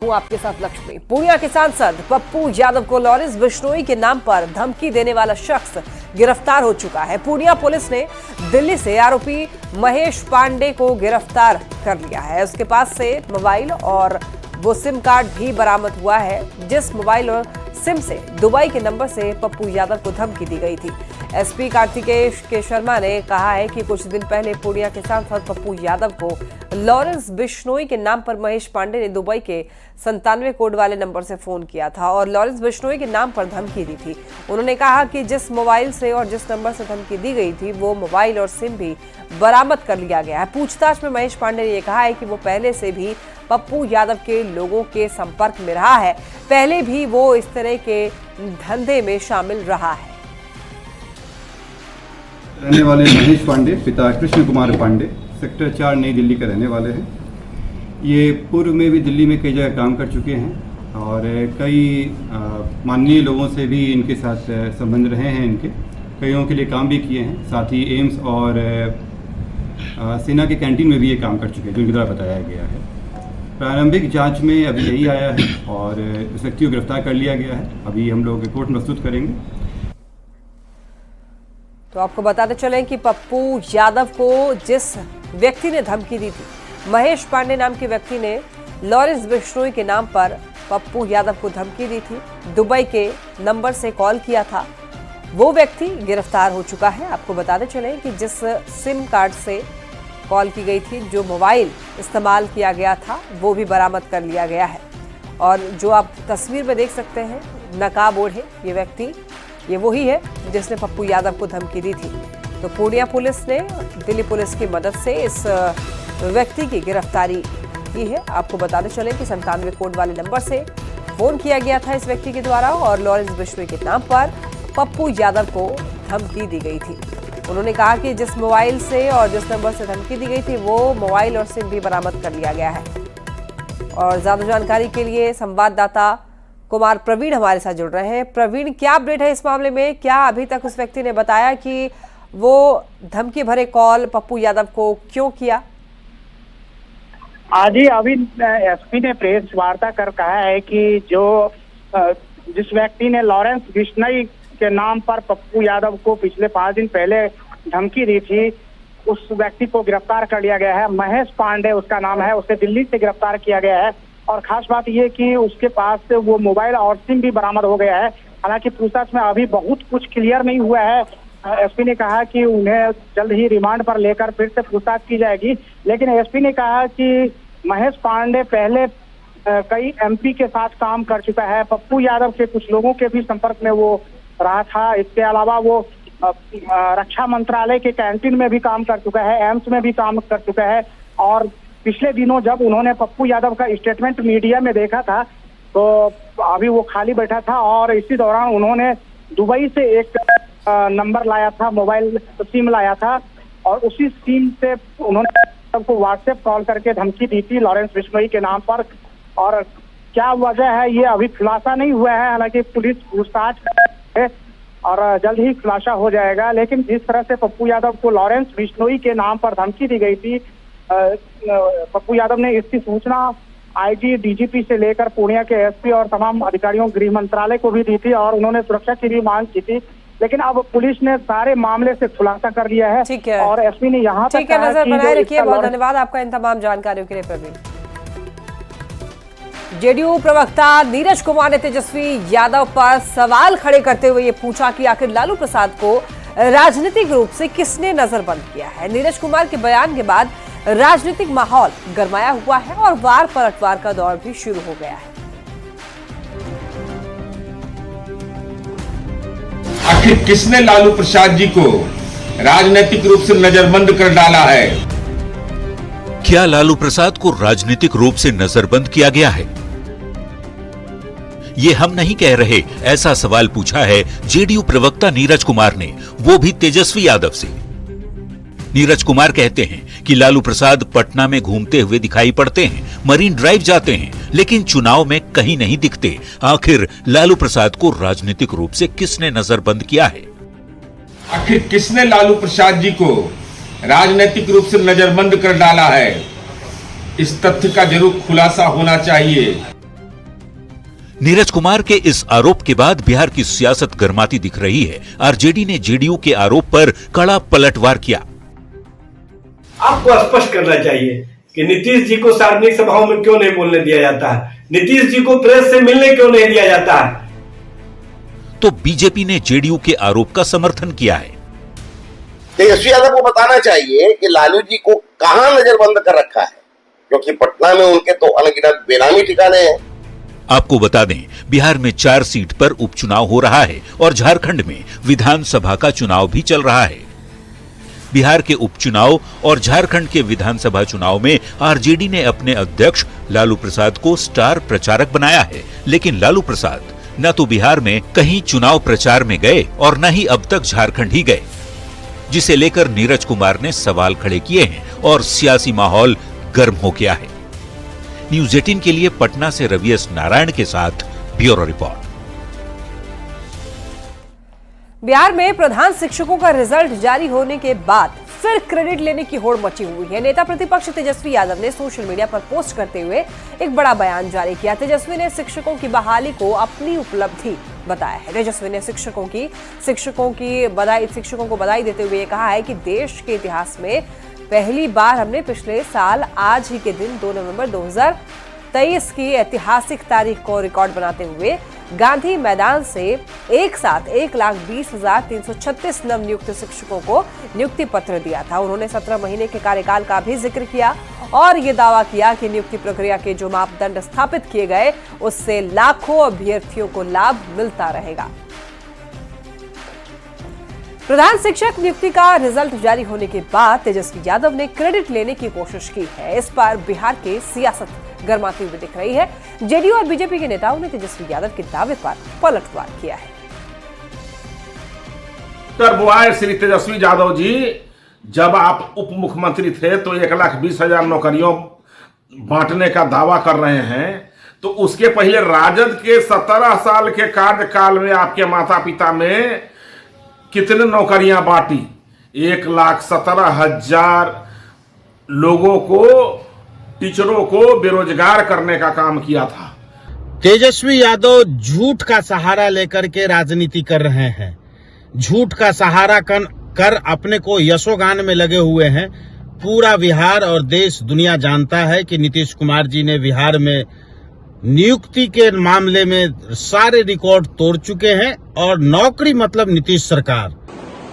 आपके साथ लक्ष्मी। पूर्णिया के सांसद पप्पू यादव को लॉरेंस बिश्नोई के नाम पर धमकी देने वाला शख्स गिरफ्तार हो चुका है। पूर्णिया पुलिस ने दिल्ली से आरोपी महेश पांडे को गिरफ्तार कर लिया है। उसके पास से मोबाइल और वो सिम कार्ड भी बरामद हुआ है, जिस मोबाइल और सिम से दुबई के नंबर से पप्पू यादव को धमकी दी गई थी। एसपी कार्तिकेय के शर्मा ने कहा है कि कुछ दिन पहले पूर्णिया के सांसद पप्पू यादव को लॉरेंस बिश्नोई के नाम पर महेश पांडे ने दुबई के 97 कोड वाले नंबर से फोन किया था और लॉरेंस बिश्नोई के नाम पर धमकी दी थी। उन्होंने कहा कि जिस मोबाइल से और जिस नंबर से धमकी दी गई थी वो मोबाइल और सिम भी बरामद कर लिया गया है। पूछताछ में महेश पांडे ने यह कहा है कि वो पहले से भी पप्पू यादव के लोगों के संपर्क में रहा है, पहले भी वो इस तरह के धंधे में शामिल रहा है। रहने वाले महेश पांडे, पिता कृष्ण कुमार पांडे, सेक्टर 4 नई दिल्ली के रहने वाले हैं। ये पूर्व में भी दिल्ली में कई जगह काम कर चुके हैं और कई माननीय लोगों से भी इनके साथ संबंध रहे हैं। इनके कईयों के लिए काम भी किए हैं। साथ ही एम्स और सेना के कैंटीन में भी ये काम कर चुके हैं, जो इनके द्वारा बताया गया है। प्रारंभिक जांच में अभी यही आया है और इस व्यक्ति को गिरफ्तार कर लिया गया है। अभी हम लोग कोर्ट में प्रस्तुत करेंगे। तो आपको बताते चलें कि पप्पू यादव को जिस व्यक्ति ने धमकी दी थी, महेश पांडे नाम के व्यक्ति ने लॉरेंस बिश्नोई के नाम पर पप्पू यादव को धमकी दी थी, दुबई के नंबर से कॉल किया था। वो व्यक्ति गिरफ्तार हो चुका है। आपको बताते चलें कि जिस सिम कार्ड से कॉल की गई थी, जो मोबाइल इस्तेमाल किया गया था, वो भी बरामद कर लिया गया है। और जो आप तस्वीर में देख सकते हैं, नकाब ओढ़े ये व्यक्ति, ये वही है जिसने पप्पू यादव को धमकी दी थी। तो पूर्णिया पुलिस ने दिल्ली पुलिस की मदद से इस व्यक्ति की गिरफ्तारी की है। आपको बताते चले कि 97 कोड वाले नंबर से फोन किया गया था इस व्यक्ति के द्वारा और लॉरेंस बिश्नोई के नाम पर पप्पू यादव को धमकी दी गई थी। उन्होंने कहा कि जिस मोबाइल से और जिस नंबर से धमकी दी गई थी वो मोबाइल और सिम भी बरामद कर लिया गया है। और ज्यादा जानकारी के लिए संवाददाता कुमार प्रवीण हमारे साथ जुड़ रहे हैं। प्रवीण, क्या अपडेट है इस मामले में? क्या अभी तक उस व्यक्ति ने बताया कि वो धमकी भरे कॉल पप्पू यादव को क्यों किया? आज ही अभी एसपी ने प्रेस वार्ता कर कहा है कि जिस व्यक्ति ने लॉरेंस बिश्नोई के नाम पर पप्पू यादव को पिछले 5 दिन पहले धमकी दी थी, उस व्यक्ति को गिरफ्तार कर लिया गया है। महेश पांडे उसका नाम है, उसे दिल्ली से गिरफ्तार किया गया है। और खास बात यह कि उसके पास से वो मोबाइल और सिम भी बरामद हो गया है। हालांकि पूछताछ में अभी बहुत कुछ क्लियर नहीं हुआ है। एसपी ने कहा कि उन्हें जल्द ही रिमांड पर लेकर फिर से पूछताछ की जाएगी। लेकिन एसपी ने कहा कि महेश पांडे पहले कई एमपी के साथ काम कर चुका है, पप्पू यादव के कुछ लोगों के भी संपर्क में वो रहा था। इसके अलावा वो रक्षा मंत्रालय के कैंटीन में भी काम कर चुका है, एम्स में भी काम कर चुका है। और पिछले दिनों जब उन्होंने पप्पू यादव का स्टेटमेंट मीडिया में देखा था तो अभी वो खाली बैठा था और इसी दौरान उन्होंने दुबई से एक नंबर लाया था, मोबाइल सिम लाया था और उसी सिम से उन्होंने सबको व्हाट्सएप कॉल करके धमकी दी थी लॉरेंस बिश्नोई के नाम पर। और क्या वजह है ये अभी खुलासा नहीं हुआ है। हालांकि पुलिस पूछताछ कर है और जल्द ही खुलासा हो जाएगा। लेकिन जिस तरह से पप्पू यादव को लॉरेंस बिश्नोई के नाम पर धमकी दी गई थी, पप्पू यादव ने इसकी सूचना आईजी, डीजीपी से लेकर पूर्णिया के एसपी और तमाम अधिकारियों, गृह मंत्रालय को भी दी थी और उन्होंने सुरक्षा की भी मांग की थी। लेकिन अब पुलिस ने सारे मामले से खुलासा कर लिया है। ठीक है। और एसपी ने यहाँ तक कहा नजर कि बनाए रखिए। बहुत धन्यवाद आपका इन तमाम जानकारियों के लिए प्रवीण। जेडीयू प्रवक्ता नीरज कुमार ने तेजस्वी यादव पर सवाल खड़े करते हुए ये पूछा कि आखिर लालू प्रसाद को राजनीतिक रूप से किसने नजरबंद किया है। नीरज कुमार के बयान के बाद राजनीतिक माहौल गरमाया हुआ है और वार पलटवार का दौर भी शुरू हो गया है। आखिर किसने लालू प्रसाद जी को राजनीतिक रूप से नजरबंद कर डाला है? क्या लालू प्रसाद को राजनीतिक रूप से नजरबंद किया गया है? ये हम नहीं कह रहे, ऐसा सवाल पूछा है जेडीयू प्रवक्ता नीरज कुमार ने, वो भी तेजस्वी यादव से। नीरज कुमार कहते हैं कि लालू प्रसाद पटना में घूमते हुए दिखाई पड़ते हैं, मरीन ड्राइव जाते हैं, लेकिन चुनाव में कहीं नहीं दिखते। आखिर लालू प्रसाद को राजनीतिक रूप से किसने नजरबंद किया है? आखिर किसने लालू प्रसाद जी को राजनीतिक रूप से नजरबंद कर डाला है? इस तथ्य का जरूर खुलासा होना चाहिए। नीरज कुमार के इस आरोप के बाद बिहार की सियासत गर्माती दिख रही है। आरजेडी ने जेडीयू के आरोप पर कड़ा पलटवार किया। आपको स्पष्ट करना चाहिए कि नीतीश जी को सार्वजनिक सभाओं में क्यों नहीं बोलने दिया जाता है, नीतीश जी को प्रेस से मिलने क्यों नहीं दिया जाता है। तो बीजेपी ने जेडीयू के आरोप का समर्थन किया है। तेजस्वी यादव को बताना चाहिए कि लालू जी को कहां नजरबंद कर रखा है, क्योंकि पटना में उनके तो अनगिनत बेनामी ठिकाने हैं। आपको बता दें, बिहार में 4 सीट पर उपचुनाव हो रहा है और झारखंड में विधानसभा का चुनाव भी चल रहा है। बिहार के उपचुनाव और झारखंड के विधानसभा चुनाव में आरजेडी ने अपने अध्यक्ष लालू प्रसाद को स्टार प्रचारक बनाया है, लेकिन लालू प्रसाद न तो बिहार में कहीं चुनाव प्रचार में गए और न ही अब तक झारखंड ही गए, जिसे लेकर नीरज कुमार ने सवाल खड़े किए हैं और सियासी माहौल गर्म हो गया है। न्यूज 18 के लिए पटना से रवि एस नारायण के साथ ब्यूरो रिपोर्ट। बिहार में प्रधान शिक्षकों का रिजल्ट जारी होने के बाद फिर क्रेडिट लेने की होड़ मची हुई है। नेता प्रतिपक्ष तेजस्वी यादव ने सोशल मीडिया पर पोस्ट करते हुए एक बड़ा बयान जारी किया। तेजस्वी ने शिक्षकों की बहाली को अपनी उपलब्धि बताया है। तेजस्वी ने शिक्षकों को बधाई देते हुए कहा है कि देश के इतिहास में पहली बार हमने पिछले साल आज ही के दिन 2 नवंबर 2023 की ऐतिहासिक तारीख को रिकॉर्ड बनाते हुए गांधी मैदान से एक साथ 1,20,336 नवनियुक्त शिक्षकों को नियुक्ति पत्र दिया था। उन्होंने 17 महीने के कार्यकाल का भी जिक्र किया और ये दावा किया कि नियुक्ति प्रक्रिया के जो मापदंड स्थापित किए गए उससे लाखों अभ्यर्थियों को लाभ मिलता रहेगा। प्रधान शिक्षक नियुक्ति का रिजल्ट जारी होने के बाद तेजस्वी यादव ने क्रेडिट लेने की कोशिश की है। इस पर बिहार की सियासत गर्माती हुई दिख रही है। जेडीयू और बीजेपी के नेताओं ने तेजस्वी यादव के दावे पर पलटवार किया है। श्री तेजस्वी यादव जी, जब आप उप मुख्यमंत्री थे तो 1,20,000 नौकरियों बांटने का दावा कर रहे हैं, तो उसके पहले राजद के 17 साल के कार्यकाल में आपके माता पिता में कितने नौकरियां बांटी? 1,17,000 लोगों को, टीचरों को बेरोजगार करने का काम किया था। तेजस्वी यादव झूठ का सहारा लेकर के राजनीति कर रहे हैं। झूठ का सहारा कर अपने को यशोगान में लगे हुए हैं। पूरा बिहार और देश दुनिया जानता है कि नीतीश कुमार जी ने बिहार में नियुक्ति के मामले में सारे रिकॉर्ड तोड़ चुके हैं और नौकरी मतलब नीतीश सरकार।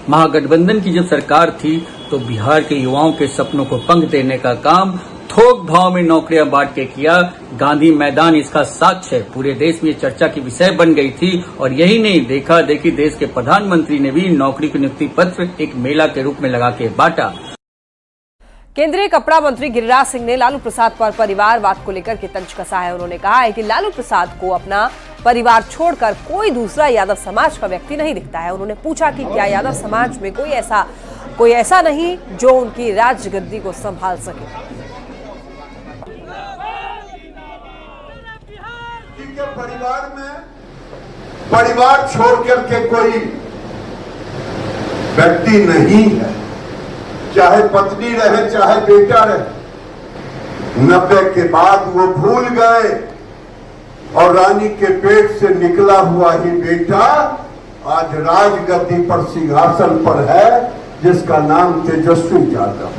महागठबंधन की जब सरकार थी तो बिहार के युवाओं के सपनों को पंख देने का काम थोक भाव में नौकरियां बांट के किया। गांधी मैदान इसका साक्ष्य है। पूरे देश में चर्चा की विषय बन गई थी और यही नहीं, देखा देखी देश के प्रधानमंत्री ने भी नौकरी की नियुक्ति पत्र एक मेला के रूप में लगा के बांटा। केंद्रीय कपड़ा मंत्री गिरिराज सिंह ने लालू प्रसाद पर परिवारवाद को लेकर के तंज कसा है। उन्होंने कहा है कि लालू प्रसाद को अपना परिवार छोड़कर कोई दूसरा यादव समाज का व्यक्ति नहीं दिखता है। उन्होंने पूछा कि क्या यादव समाज में कोई ऐसा नहीं जो उनकी राजगद्दी को संभाल सके। परिवार में परिवार छोड़ करके कोई व्यक्ति नहीं है, चाहे पत्नी रहे चाहे बेटा रहे। 90 के बाद वो भूल गए और रानी के पेट से निकला हुआ ही बेटा आज राजगद्दी पर सिंहासन पर है, जिसका नाम तेजस्वी यादव।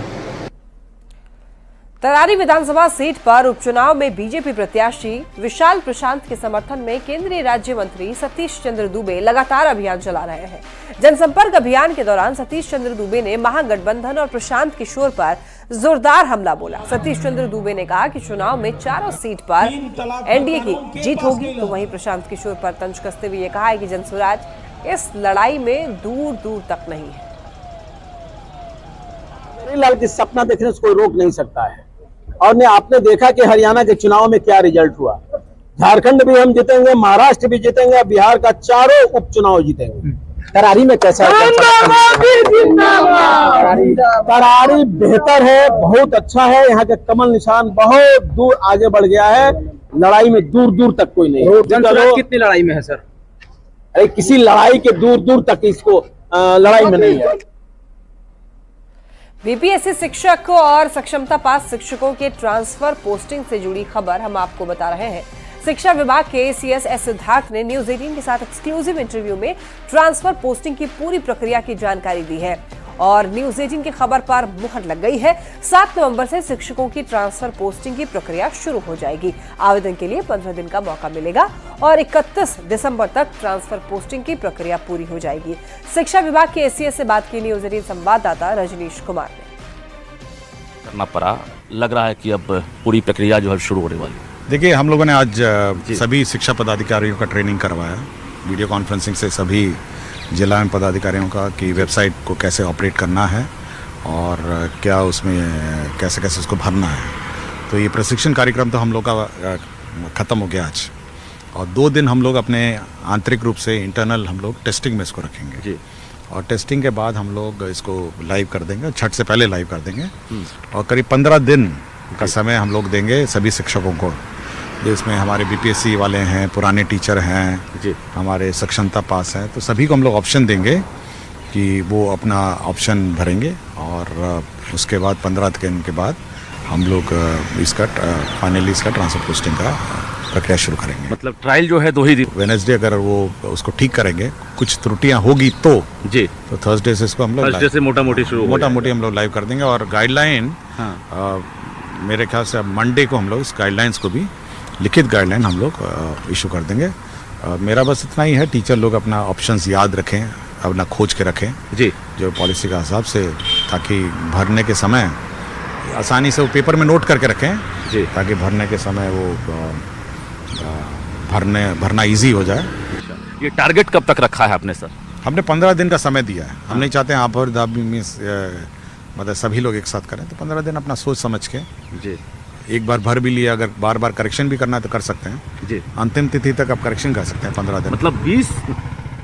तरारी विधानसभा सीट पर उपचुनाव में बीजेपी प्रत्याशी विशाल प्रशांत के समर्थन में केंद्रीय राज्य मंत्री सतीश चंद्र दुबे लगातार अभियान चला रहे हैं। जनसंपर्क अभियान के दौरान सतीश चंद्र दुबे ने महागठबंधन और प्रशांत किशोर पर जोरदार हमला बोला। सतीश चंद्र दुबे ने कहा कि चुनाव में चारों सीट पर एनडीए की जीत होगी, तो वहीं प्रशांत किशोर पर तंज कसते हुए कहा है कि जनसुराज इस लड़ाई में दूर दूर तक नहीं है। लाल की सपना देखने से कोई रोक नहीं सकता है। और ने आपने देखा कि हरियाणा के चुनाव में क्या रिजल्ट हुआ। झारखंड भी हम जीतेंगे, महाराष्ट्र भी जीतेंगे, बिहार का चारों उपचुनाव जीतेंगे। तरारी में कैसा है? तरारी बेहतर है, बहुत अच्छा है। यहाँ के कमल निशान बहुत दूर आगे बढ़ गया है। लड़ाई में दूर दूर तक कोई नहीं। कितनी लड़ाई में है सर? अरे किसी लड़ाई के दूर दूर तक इसको लड़ाई में नहीं है। बीपीएससी शिक्षक और सक्षमता पास शिक्षकों के ट्रांसफर पोस्टिंग से जुड़ी खबर हम आपको बता रहे हैं। शिक्षा विभाग के सीएस एस सिद्धार्थ ने न्यूज 18 के साथ एक्सक्लूसिव इंटरव्यू में ट्रांसफर पोस्टिंग की पूरी प्रक्रिया की जानकारी दी है और न्यूज 18 की खबर पर मुहर लग गई है। 7 नवंबर से शिक्षकों की ट्रांसफर पोस्टिंग की प्रक्रिया शुरू हो जाएगी। आवेदन के लिए 15 दिन का मौका मिलेगा और 31 दिसंबर तक ट्रांसफर पोस्टिंग की प्रक्रिया पूरी हो जाएगी। शिक्षा विभाग के एसीएस से बात की न्यूज 18 संवाददाता रजनीश कुमार ने। करना पड़ा, लग रहा है कि अब पूरी प्रक्रिया जो है शुरू होने वाली। देखिए, हम लोगों ने आज सभी शिक्षा पदाधिकारियों का ट्रेनिंग करवाया, वीडियो कॉन्फ्रेंसिंग से सभी जिला में पदाधिकारियों का कि वेबसाइट को कैसे ऑपरेट करना है और क्या उसमें कैसे कैसे उसको भरना है। तो ये प्रशिक्षण कार्यक्रम तो हम लोग का ख़त्म हो गया आज, और 2 दिन हम लोग अपने आंतरिक रूप से इंटरनल हम लोग टेस्टिंग में इसको रखेंगे जी। और टेस्टिंग के बाद हम लोग इसको लाइव कर देंगे, छठ से पहले लाइव कर देंगे और करीब 15 दिन का समय हम लोग देंगे सभी शिक्षकों को, जिसमें हमारे बीपीएससी वाले हैं, पुराने टीचर हैं जी, हमारे सक्षमता पास हैं, तो सभी को हम लोग ऑप्शन देंगे कि वो अपना ऑप्शन भरेंगे और उसके बाद 15 दिन के बाद हम लोग इसका फाइनली इसका ट्रांसफर पोस्टिंग का प्रक्रिया शुरू करेंगे। मतलब ट्रायल जो है 2 ही दिन, वेडनेसडे अगर वो उसको ठीक करेंगे, कुछ त्रुटियां होगी तो जी, तो थर्सडे से इसको हम लोग थर्सडे से मोटा मोटी हम लोग लाइव कर देंगे। और गाइडलाइन मेरे ख्याल से अब मंडे को हम लोग इस गाइडलाइंस को भी लिखित गाइडलाइन हम लोग इशू कर देंगे। मेरा बस इतना ही है, टीचर लोग अपना ऑप्शंस याद रखें, अपना खोज के रखें जी, जो पॉलिसी का हिसाब से, ताकि भरने के समय आसानी से वो पेपर में नोट करके रखें जी, ताकि भरने के समय वो भरना इजी हो जाए। ये टारगेट कब तक रखा है आपने सर? हमने 15 दिन का समय दिया है। हम नहीं चाहते हैं आप और मतलब सभी लोग एक साथ करें, तो 15 दिन अपना सोच समझ के जी, एक बार भर भी लिया, अगर बार बार करेक्शन भी करना है तो कर सकते हैं जी। अंतिम तिथि तक आप करेक्शन कर सकते हैं 15 दिन। मतलब 20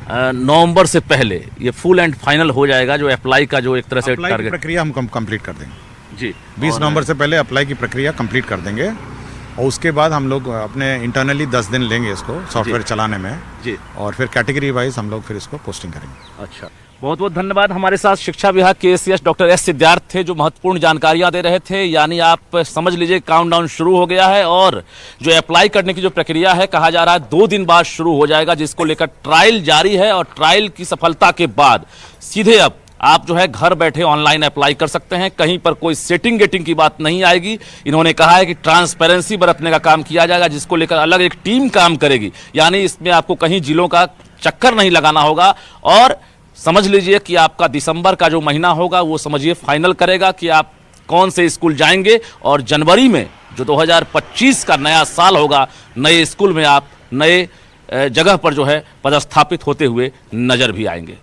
नवंबर से पहले ये फुल एंड फाइनल हो जाएगा, जो अप्लाई का जो एक तरह से टारगेट प्रक्रिया हम कंप्लीट कर देंगे जी। 20 नवंबर से पहले अप्लाई की प्रक्रिया कंप्लीट कर देंगे और उसके बाद हम लोग अपने इंटरनली 10 दिन लेंगे इसको सॉफ्टवेयर चलाने में जी, और फिर कैटेगरी वाइज हम लोग फिर इसको पोस्टिंग करेंगे। अच्छा, बहुत बहुत धन्यवाद। हमारे साथ शिक्षा विभाग के एसीएस डॉक्टर एस सिद्धार्थ थे, जो महत्वपूर्ण जानकारियां दे रहे थे। यानी आप समझ लीजिए काउंटडाउन शुरू हो गया है और जो अप्लाई करने की जो प्रक्रिया है, कहा जा रहा है 2 दिन बाद शुरू हो जाएगा, जिसको लेकर ट्रायल जारी है और ट्रायल की सफलता के बाद सीधे अब आप जो है घर बैठे ऑनलाइन अप्लाई कर सकते हैं। कहीं पर कोई सेटिंग गेटिंग की बात नहीं आएगी। इन्होंने कहा है कि ट्रांसपेरेंसी बरतने का काम किया जाएगा, जिसको लेकर अलग एक टीम काम करेगी। यानी इसमें आपको कहीं जिलों का चक्कर नहीं लगाना होगा और समझ लीजिए कि आपका दिसंबर का जो महीना होगा वो समझिए फाइनल करेगा कि आप कौन से स्कूल जाएंगे, और जनवरी में जो 2025 का नया साल होगा, नए स्कूल में आप नए जगह पर जो है पदस्थापित होते हुए नजर भी आएंगे।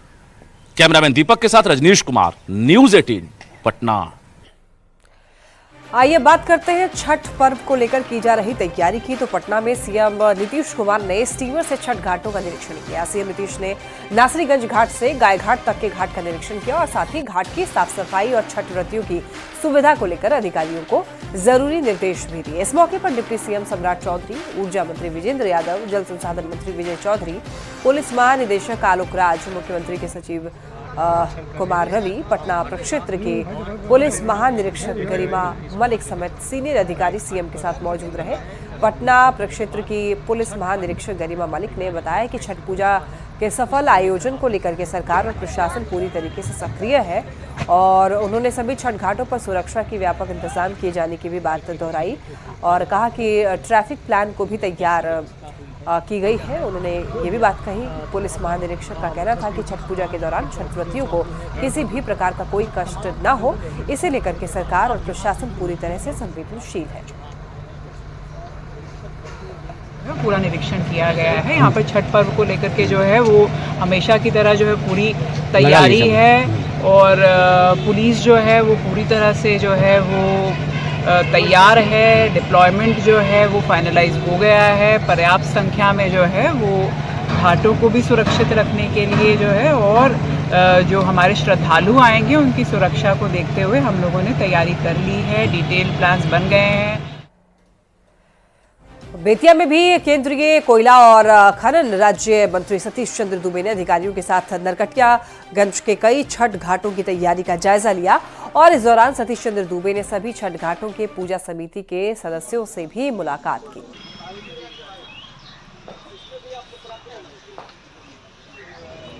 कैमरामैन दीपक के साथ रजनीश कुमार, न्यूज 18 पटना। आइए बात करते हैं छठ पर्व को लेकर की जा रही तैयारी की। तो पटना में सीएम नीतीश कुमार ने स्टीमर से छठ घाटों का निरीक्षण किया। सीएम नीतीश ने नासरीगंज घाट से गाय घाट तक के घाट का निरीक्षण किया और साथ ही घाट की साफ सफाई और छठ व्रतियों की सुविधा को लेकर अधिकारियों को जरूरी निर्देश भी दिए। इस मौके पर डिप्टी सीएम सम्राट चौधरी, ऊर्जा मंत्री विजेंद्र यादव, जल संसाधन मंत्री विजय चौधरी, पुलिस महानिदेशक आलोक राज, मुख्यमंत्री के सचिव कुमार रवि, पटना प्रक्षेत्र के पुलिस महानिरीक्षक गरिमा मलिक समेत सीनियर अधिकारी सीएम के साथ मौजूद रहे। पटना प्रक्षेत्र की पुलिस महानिरीक्षक गरिमा मलिक ने बताया कि छठ पूजा के सफल आयोजन को लेकर के सरकार और प्रशासन पूरी तरीके से सक्रिय है और उन्होंने सभी छठ घाटों पर सुरक्षा की व्यापक इंतजाम किए जाने की भी बात दोहराई और कहा कि ट्रैफिक प्लान को भी तैयार की गई है। उन्होंने ये भी बात कही, पुलिस महानिरीक्षक का कहना था कि छठ पूजा के दौरान छठ व्रतियों को किसी भी प्रकार का कोई कष्ट न हो, इसे लेकर के सरकार और प्रशासन पूरी तरह से संवेदनशील है। पूरा निरीक्षण किया गया है। यहाँ पर छठ पर्व को लेकर के जो है वो हमेशा की तरह जो है पूरी तैयारी है और पुलिस जो है वो पूरी तरह से जो है वो तैयार है। डिप्लॉयमेंट जो है वो फाइनलाइज हो गया है। पर्याप्त संख्या में जो है वो घाटों को भी सुरक्षित रखने के लिए जो है और जो हमारे श्रद्धालु आएंगे उनकी सुरक्षा को देखते हुए हम लोगों ने तैयारी कर ली है। डिटेल प्लान्स बन गए हैं। बेतिया में भी केंद्रीय कोयला और खनन राज्य मंत्री सतीश चंद्र दुबे ने अधिकारियों के साथ नरकटियागंज के कई छठ घाटों की तैयारी का जायजा लिया और इस दौरान सतीश चंद्र दुबे ने सभी छठ घाटों के पूजा समिति के सदस्यों से भी मुलाकात की।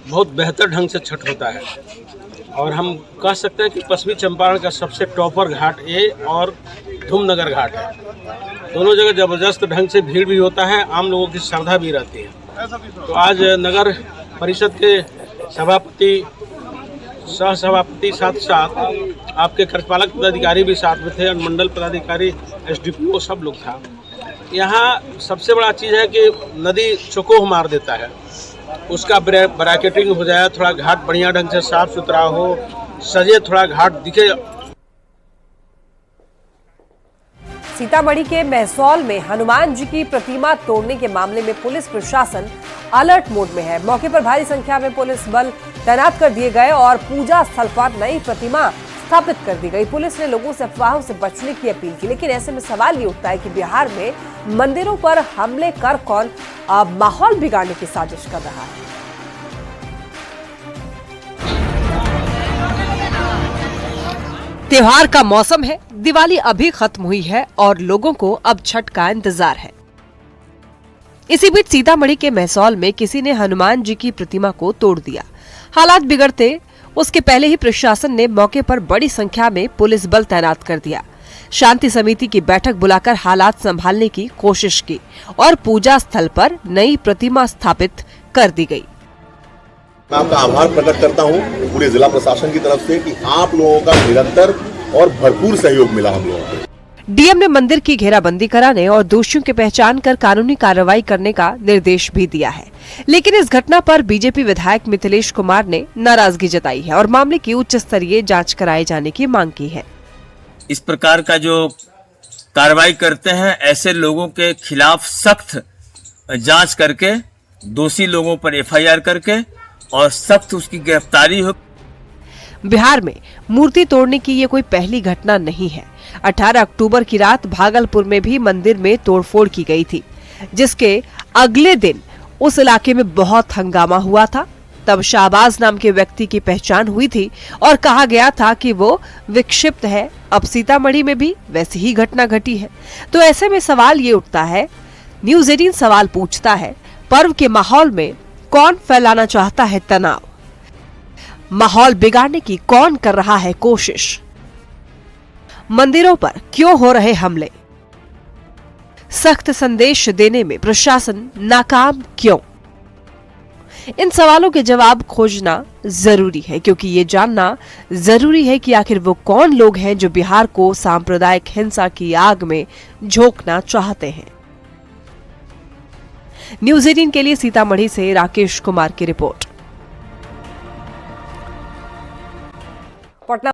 बहुत बेहतर ढंग से छठ होता है और हम कह सकते हैं कि पश्चिमी चंपारण का सबसे टॉपर घाट ये और धूमनगर घाट है। दोनों जगह ज़बरदस्त ढंग से भीड़ भी होता है, आम लोगों की श्रद्धा भी रहती है। तो आज नगर परिषद के सभापति, सह सभापति साथ साथ आपके कार्यपालक पदाधिकारी भी साथ में थे और मंडल पदाधिकारी, SDPO सब लोग था। यहाँ सबसे बड़ा चीज़ है कि नदी चौकोह मार देता है, उसका ब्रैकेटिंग हो जाए, थोड़ा घाट बढ़िया ढंग से साफ सुथरा हो, सजे, थोड़ा घाट दिखे। सीतामढ़ी के महसौल में हनुमान जी की प्रतिमा तोड़ने के मामले में पुलिस प्रशासन अलर्ट मोड में है। मौके पर भारी संख्या में पुलिस बल तैनात कर दिए गए और पूजा स्थल पर नई प्रतिमा स्थापित कर दी गई। पुलिस ने लोगों से अफवाहों से बचने की अपील की, लेकिन ऐसे में सवाल ये उठता है कि बिहार में मंदिरों पर हमले कर कौन माहौल बिगाड़ने की साजिश कर रहा है। त्योहार का मौसम है, दिवाली अभी खत्म हुई है और लोगों को अब छठ का इंतजार है। इसी बीच सीतामढ़ी के महसौल में किसी ने हनुमान जी की प्रतिमा को तोड़ दिया। हालात बिगड़ते उसके पहले ही प्रशासन ने मौके पर बड़ी संख्या में पुलिस बल तैनात कर दिया। शांति समिति की बैठक बुलाकर हालात संभालने की कोशिश की और पूजा स्थल पर नई प्रतिमा स्थापित कर दी गई। मैं आपका आभार प्रकट करता हूं पूरे जिला प्रशासन की तरफ से कि आप लोगों का निरंतर और भरपूर सहयोग मिला हम लोगों को। डीएम ने मंदिर की घेराबंदी कराने और दोषियों की पहचान कर कानूनी कार्रवाई करने का निर्देश भी दिया है, लेकिन इस घटना पर बीजेपी विधायक मिथिलेश कुमार ने नाराजगी जताई है और मामले की उच्च स्तरीय जांच कराए जाने की मांग की है। इस प्रकार का जो कार्रवाई करते हैं, ऐसे लोगों के खिलाफ सख्त जांच करके, दोषी लोगों पर FIR करके और सख्त उसकी गिरफ्तारी हो। बिहार में मूर्ति तोड़ने की ये कोई पहली घटना नहीं है। 18 अक्टूबर की रात भागलपुर में भी मंदिर में तोड़फोड़ की गई थी, जिसके अगले दिन उस इलाके में बहुत हंगामा हुआ था। तब शाहबाज नाम के व्यक्ति की पहचान हुई थी और कहा गया था कि वो विक्षिप्त है। अब सीतामढ़ी में भी वैसी ही घटना घटी है। तो ऐसे में सवाल ये उठता है, न्यूज़ 18 सवाल पूछता है, पर्व के माहौल में कौन फैलाना चाहता है तनाव? माहौल बिगाड़ने की कौन कर रहा है कोशिश? मंदिरों पर क्यों हो रहे हमले? सख्त संदेश देने में प्रशासन नाकाम क्यों? इन सवालों के जवाब खोजना जरूरी है, क्योंकि ये जानना जरूरी है कि आखिर वो कौन लोग हैं जो बिहार को सांप्रदायिक हिंसा की आग में झोंकना चाहते हैं। न्यूज़ 18 के लिए सीतामढ़ी से राकेश कुमार की रिपोर्ट। पटना